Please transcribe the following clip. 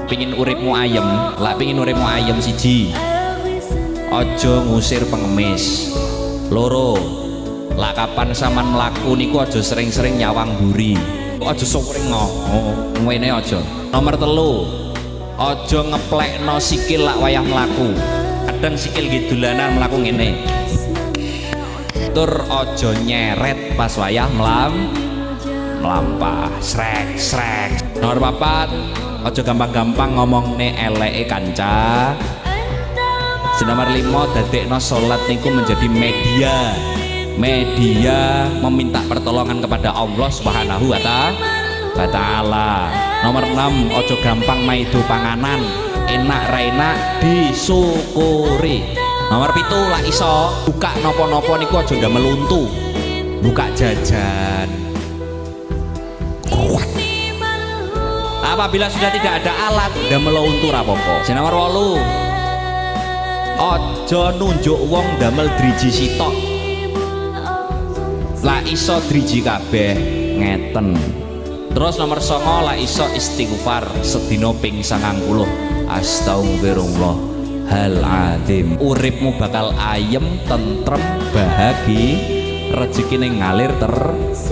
pingin uripmu ayem, lak pingin uripmu ayem siji, ojo ngusir pengemis. Loro, lak kapan sampean mlaku niku ojo sering-sering nyawang buri, ojo sering ngene ojo. Nomor telu, ojo ngeplekno sikil lak wayah mlaku. Kadang sikil nggih dolanan mlaku ngene. Tur ojo nyeret pas wayah melampah srek. Nomor papat, ojo gampang-gampang ngomongne eleke kanca. Nomor 5, dadekno salat niku menjadi media meminta pertolongan kepada Allah Subhanahu wa Ta'ala. Nomor 6, ojo gampang maido panganan, enak ra enak disyukuri. Nomor 7, lah iso buka nopo-nopo niku ojo ndamel untu, buka jajan. Apabila sudah tidak ada alat ndamel untu ra apa-apa. Nomor 8, ojo nunjuk wong damel driji sitok, lah iso driji kabeh ngeten. Terus nomor 9, lah iso istighfar sedina ping 90. Astagfirullahaladzim. Uripmu bakal ayem, tentrem, bahagia, rezekine ngalir terus.